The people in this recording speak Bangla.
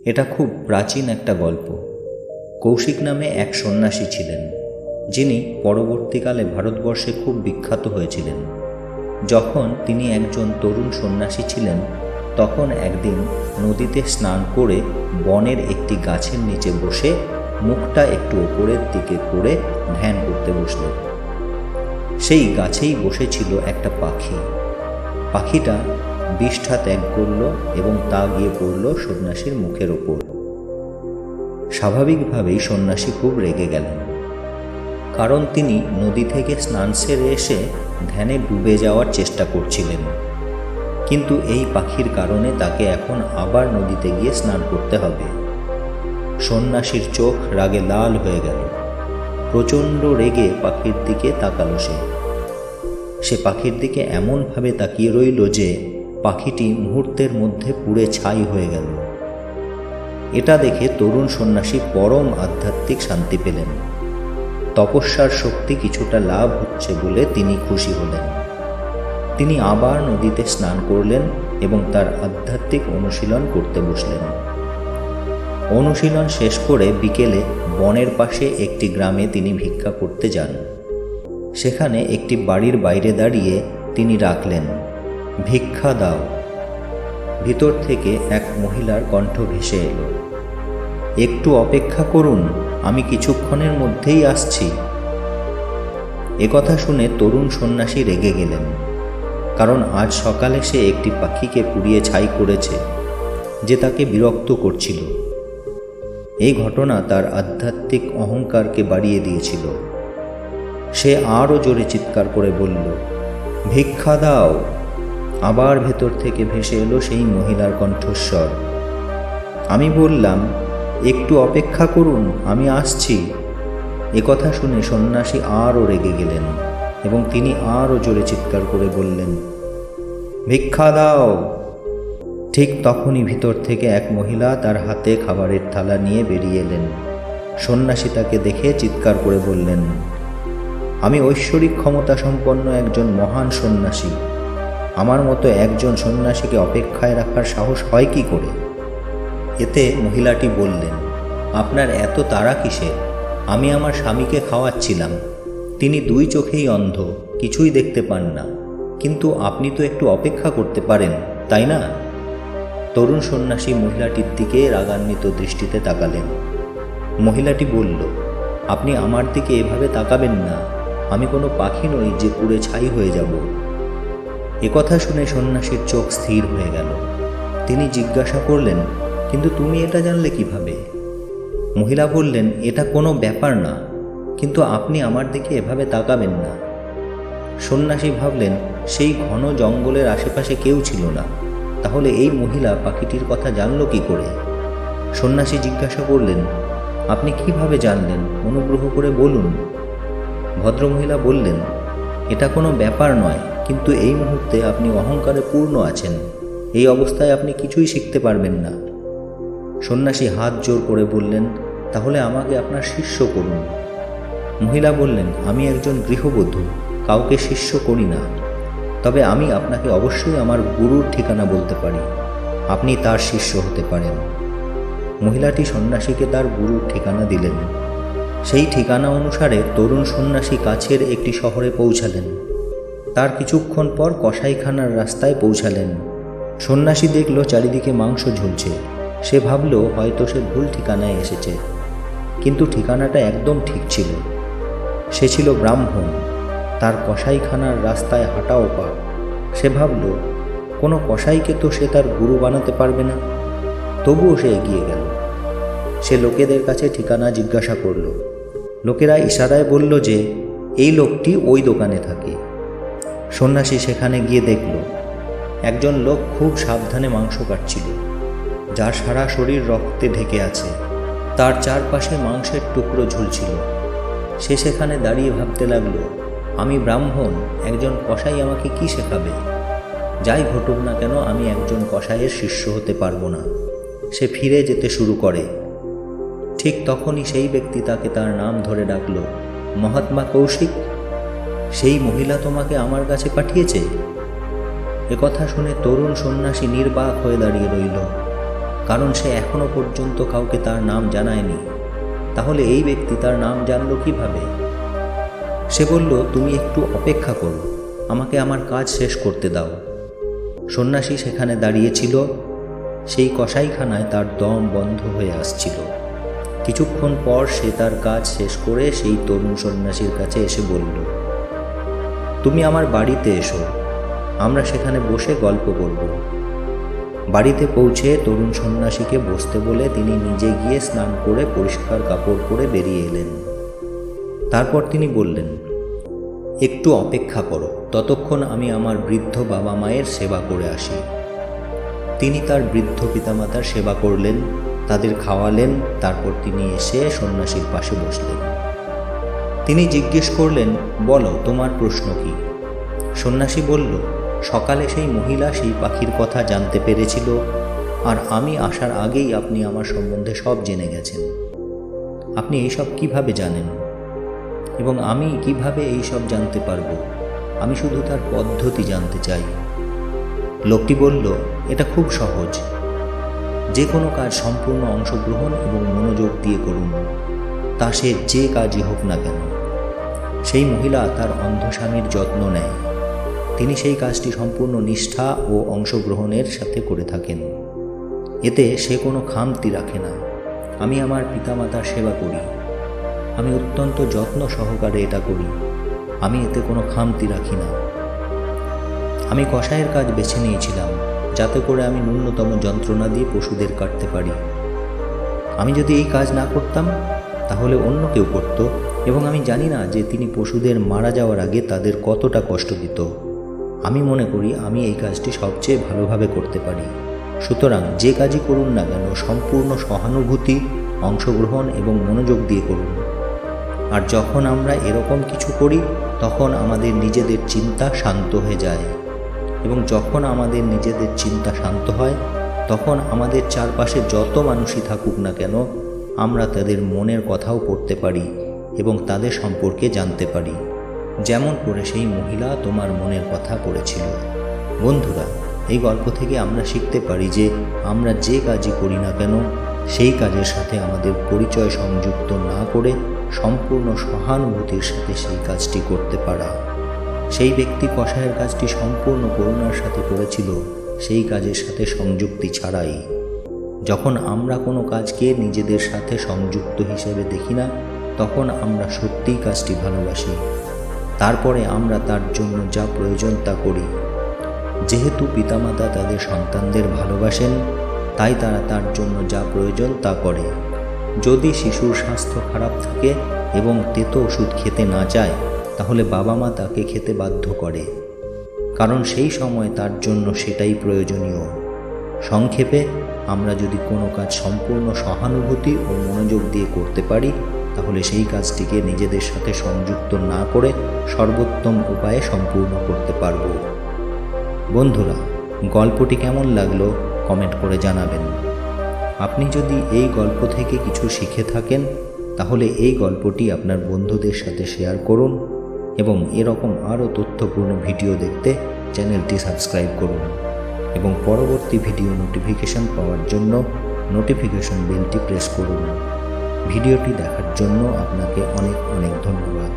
এটা খুব প্রাচীন একটা গল্প। কৌশিক নামে এক সন্ন্যাসী ছিলেন, যিনি পরবর্তীকালে ভারতবর্ষে খুব বিখ্যাত হয়েছিলেন। যখন তিনি একজন তরুণ সন্ন্যাসী ছিলেন, তখন একদিন নদীতে স্নান করে বনের একটি গাছের নিচে বসে মুখটা একটু ওপরের দিকে করে ধ্যান করতে বসলেন। সেই গাছেই বসেছিল একটা পাখি। পাখিটা বিষ্ঠা ত্যাগ করল এবং তা গিয়ে পড়ল সন্ন্যাসীর মুখের ওপর। স্বাভাবিকভাবেই সন্ন্যাসী খুব রেগে গেলেন, কারণ তিনি নদী থেকে স্নান সেরে এসে ধ্যানে ডুবে যাওয়ার চেষ্টা করছিলেন। কিন্তু এই পাখির কারণে তাকে এখন আবার নদীতে গিয়ে স্নান করতে হবে। সন্ন্যাসীর চোখ রাগে লাল হয়ে গেল। প্রচণ্ড রেগে পাখির দিকে তাকালো সে পাখির দিকে এমনভাবে তাকিয়ে রইল যে পাখিটি মুহূর্তের মধ্যে পুড়ে ছাই হয়ে গেল। এটা দেখে তরুণ সন্ন্যাসী পরম আধ্যাত্মিক শান্তি পেলেন। তপস্যার শক্তি কিছুটা লাভ হচ্ছে বলে তিনি খুশি হলেন। তিনি আবার নদীতে স্নান করলেন এবং তার আধ্যাত্মিক অনুশীলন করতে বসলেন। অনুশীলন শেষ করে বিকেলে বনের পাশে একটি গ্রামে তিনি ভিক্ষা করতে যান। সেখানে একটি বাড়ির বাইরে দাঁড়িয়ে তিনি ডাকলেন, ভিক্ষা দাও। ভিতর থেকে এক মহিলার কণ্ঠ ভেসে এলো, একটু অপেক্ষা করুন, আমি কিছুক্ষণের মধ্যেই আসছি। একথা শুনে তরুণ সন্ন্যাসী রেগে গেলেন, কারণ আজ সকালে সে একটি পাখিকে পুড়িয়ে ছাই করেছে, যে তাকে বিরক্ত করছিল। এই ঘটনা তার আধ্যাত্মিক অহংকারকে বাড়িয়ে দিয়েছিল। সে আরও জোরে চিৎকার করে বলল, ভিক্ষা দাও। আবার ভেতর থেকে ভেসে এলো সেই মহিলার কণ্ঠস্বর, আমি বললাম, একটু অপেক্ষা করুন, আমি আসছি। একথা শুনে সন্ন্যাসী আরও রেগে গেলেন এবং তিনি আরও জোরে চিৎকার করে বললেন, ভিক্ষা দাও। ঠিক তখনই ভিতর থেকে এক মহিলা তার হাতে খাবারের থালা নিয়ে বেরিয়ে এলেন। সন্ন্যাসী তাকে দেখে চিৎকার করে বললেন, আমি ঐশ্বরিক ক্ষমতা সম্পন্ন একজন মহান সন্ন্যাসী। আমার মতো একজন সন্ন্যাসীকে অপেক্ষায় রাখার সাহস হয় কি করে? এতে মহিলাটি বললেন, আপনার এত তাড়া কিসের? আমি আমার স্বামীকে খাওয়াচ্ছিলাম। তিনি দুই চোখেই অন্ধ, কিছুই দেখতে পান না, কিন্তু আপনি তো একটু অপেক্ষা করতে পারেন, তাই না? তরুণ সন্ন্যাসী মহিলাটির দিকে রাগান্বিত দৃষ্টিতে তাকালেন। মহিলাটি বলল, আপনি আমার দিকে এভাবে তাকাবেন না, আমি কোনো পাখি নই যে পুড়ে ছাই হয়ে যাব। একথা শুনে সন্ন্যাসীর চোখ স্থির হয়ে গেল। তিনি জিজ্ঞাসা করলেন, কিন্তু তুমি এটা জানলে কিভাবে? মহিলা বললেন, এটা কোনো ব্যাপার না, কিন্তু আপনি আমার দিকে এভাবে তাকাবেন না। সন্ন্যাসী ভাবলেন, সেই ঘন জঙ্গলের আশেপাশে কেউ ছিল না, তাহলে এই মহিলা পাখিটির কথা জানল কি করে? সন্ন্যাসী জিজ্ঞাসা করলেন, আপনি কিভাবে জানলেন? অনুগ্রহ করে বলুন। ভদ্রমহিলা বললেন, এটা কোনো ব্যাপার নয়, কিন্তু এই মুহূর্তে আপনি অহংকারে পূর্ণ আছেন। এই অবস্থায় আপনি কিছুই শিখতে পারবেন না। সন্ন্যাসী হাত জোর করে বললেন, তাহলে আমাকে আপনার শিষ্য করুন। মহিলা বললেন, আমি একজন গৃহবধূ, কাউকে শিষ্য করি না, তবে আমি আপনাকে অবশ্যই আমার গুরুর ঠিকানা বলতে পারি, আপনি তার শিষ্য হতে পারেন। মহিলাটি সন্ন্যাসীকে তার গুরুর ঠিকানা দিলেন। সেই ঠিকানা অনুসারে তরুণ সন্ন্যাসী কাছের একটি শহরে পৌঁছালেন। তার কিছুক্ষণ পর কসাইখানার রাস্তায় পৌঁছালেন। সন্ন্যাসী দেখল চারিদিকে মাংস ঝুলছে। সে ভাবল হয়তো সে ভুল ঠিকানায় এসেছে, কিন্তু ঠিকানাটা একদম ঠিক ছিল। সে ছিল ব্রাহ্মণ, তার কসাইখানার রাস্তায় হাঁটাও পা। সে ভাবল, কোনো কসাইকে তো সে তার গুরু বানাতে পারবে না। তবুও সে এগিয়ে গেল। সে লোকেদের কাছে ঠিকানা জিজ্ঞাসা করল। লোকেরা ইশারায় বলল যে এই লোকটি ওই দোকানে থাকে। সন্ন্যাসী সেখানে গিয়ে দেখল একজন লোক খুব সাবধানে মাংস কাটছিল, যার সারা শরীর রক্তে ঢেকে আছে। তার চারপাশে মাংসের টুকরো ঝুলছিল। সে সেখানে দাঁড়িয়ে ভাবতে লাগল, আমি ব্রাহ্মণ, একজন কসাই আমাকে কি শেখাবে? যাই ঘটুক না কেন, আমি একজন কসাইয়ের শিষ্য হতে পারবো না। সে ফিরে যেতে শুরু করে। ঠিক তখনই সেই ব্যক্তি তাকে তার নাম ধরে ডাকল, মহাত্মা কৌশিক, সেই মহিলা তোমাকে আমার কাছে পাঠিয়েছে। একথা শুনে তরুণ সন্ন্যাসী নির্বাক হয়ে দাঁড়িয়ে রইল। কারণ সে এখনো পর্যন্ত কাউকে তার নাম জানায়নি। তাহলে এই ব্যক্তি তার নাম জানলো কিভাবে? সে বলল, তুমি একটু অপেক্ষা করো, আমাকে আমার কাজ শেষ করতে দাও। সন্ন্যাসী সেখানে দাঁড়িয়েছিল। সেই কসাইখানায় তার দম বন্ধ হয়ে আসছিল। কিছুক্ষণ পর সে তার কাজ শেষ করে সেই তরুণ সন্ন্যাসীর কাছে এসে বলল, তুমি আমার বাড়িতে এসো, আমরা সেখানে বসে গল্প করব। বাড়িতে পৌঁছে তরুণ সন্ন্যাসীকে বসতে বলে তিনি নিজে গিয়ে স্নান করে পরিষ্কার কাপড় পরে বেরিয়ে এলেন। তারপর তিনি বললেন, একটু অপেক্ষা করো, ততক্ষণ আমি আমার বৃদ্ধ বাবা মায়ের সেবা করে আসি। তিনি তার বৃদ্ধ পিতামাতার সেবা করলেন, তাদের খাওয়ালেন। তারপর তিনি এসে সন্ন্যাসীর পাশে বসলেন। তিনি জিজ্ঞেস করলেন, বলো, তোমার প্রশ্ন কি? সন্ন্যাসী বলল, সকালে সেই মহিলা সেই পাখির কথা জানতে পেরেছিল, আর আমি আসার আগেই আপনি আমার সম্বন্ধে সব জেনে গেছেন। আপনি এইসব কিভাবে জানেন? এবং আমি কিভাবে এইসব জানতে পারবো? আমি শুধু তার পদ্ধতি জানতে চাই। লোকটি বলল, এটা খুব সহজ। যে কোনো কাজ সম্পূর্ণ অংশগ্রহণ এবং মনোযোগ দিয়ে করুন, তা সে যে কাজই হোক না কেন। সেই মহিলা তার অন্ধ স্বামীর যত্ন নেয়। তিনি সেই কাজটি সম্পূর্ণ নিষ্ঠা ও অংশগ্রহণের সাথে করে থাকেন। এতে সে কোনো খামতি রাখে না। আমি আমার পিতামাতার সেবা করি, আমি অত্যন্ত যত্ন সহকারে এটা করি, আমি এতে কোনো খামতি রাখি না। আমি কসাইয়ের কাজ বেছে নিয়েছিলাম যাতে করে আমি ন্যূনতম যন্ত্রণা দিয়ে পশুদের কাটতে পারি। আমি যদি এই কাজ না করতাম তাহলে অন্য কেউ করত, এবং আমি জানি না যে তিনি পশুদের মারা যাওয়ার আগে তাদের কতটা কষ্ট দিত। আমি মনে করি আমি এই কাজটি সবচেয়ে ভালোভাবে করতে পারি। সুতরাং যে কাজই করুন না কেন সম্পূর্ণ সহানুভূতি, অংশগ্রহণ এবং মনোযোগ দিয়ে করুন। আর যখন আমরা এরকম কিছু করি তখন আমাদের নিজেদের চিন্তা শান্ত হয়ে যায়, এবং যখন আমাদের নিজেদের চিন্তা শান্ত হয় তখন আমাদের চারপাশে যত মানুষই থাকুক না কেন আমরা তাদের মনের কথাও পড়তে পারি এবং তাদের সম্পর্কে জানতে পারি, যেমন করে সেই মহিলা তোমার মনের কথা পড়েছিল। বন্ধুরা, এই গল্প থেকে আমরা শিখতে পারি যে আমরা যে কাজই করি না কেন সেই কাজের সাথে আমাদের পরিচয় সংযুক্ত না করে সম্পূর্ণ সহানুভূতির সাথে সেই কাজটি করতে পারা। সেই ব্যক্তি কসাইয়ের কাজটি সম্পূর্ণ করুণার সাথে করেছিল, সেই কাজের সাথে সংযুক্তি ছাড়াই। যখন আমরা কোনো কাজকে নিজেদের সাথে সংযুক্ত হিসেবে দেখি না তখন আমরা সত্যিই কাজটি ভালোবাসি। তারপরে আমরা তার জন্য যা প্রয়োজন তা করি। যেহেতু পিতামাতা তাদের সন্তানদের ভালোবাসেন, তাই তারা তার জন্য যা প্রয়োজন তা করে। যদি শিশুর স্বাস্থ্য খারাপ থাকে এবং তেতো ওষুধ খেতে না চায় তাহলে বাবা মা তাকে খেতে বাধ্য করে, কারণ সেই সময় তার জন্য সেটাই প্রয়োজনীয়। সংক্ষেপে, আমরা যদি কোনো কাজ সম্পূর্ণ সহানুভূতি ও মনোযোগ দিয়ে করতে পারি তাহলে সেই কাজটিকে নিজেদের সাথে সংযুক্ত না করে সর্বোত্তম উপায়ে সম্পূর্ণ করতে পারব। বন্ধুরা, গল্পটি কেমন লাগলো কমেন্ট করে জানাবেন। আপনি যদি এই গল্প থেকে কিছু শিখে থাকেন তাহলে এই গল্পটি আপনার বন্ধুদের সাথে শেয়ার করুন, এবং এরকম আরও তথ্যপূর্ণ ভিডিও দেখতে চ্যানেলটি সাবস্ক্রাইব করুন, এবং পরবর্তী ভিডিও নোটিফিকেশন পাওয়ার জন্য নোটিফিকেশন বেলটি প্রেস করুন। ভিডিওটি দেখার জন্য আপনাকে অনেক অনেক ধন্যবাদ।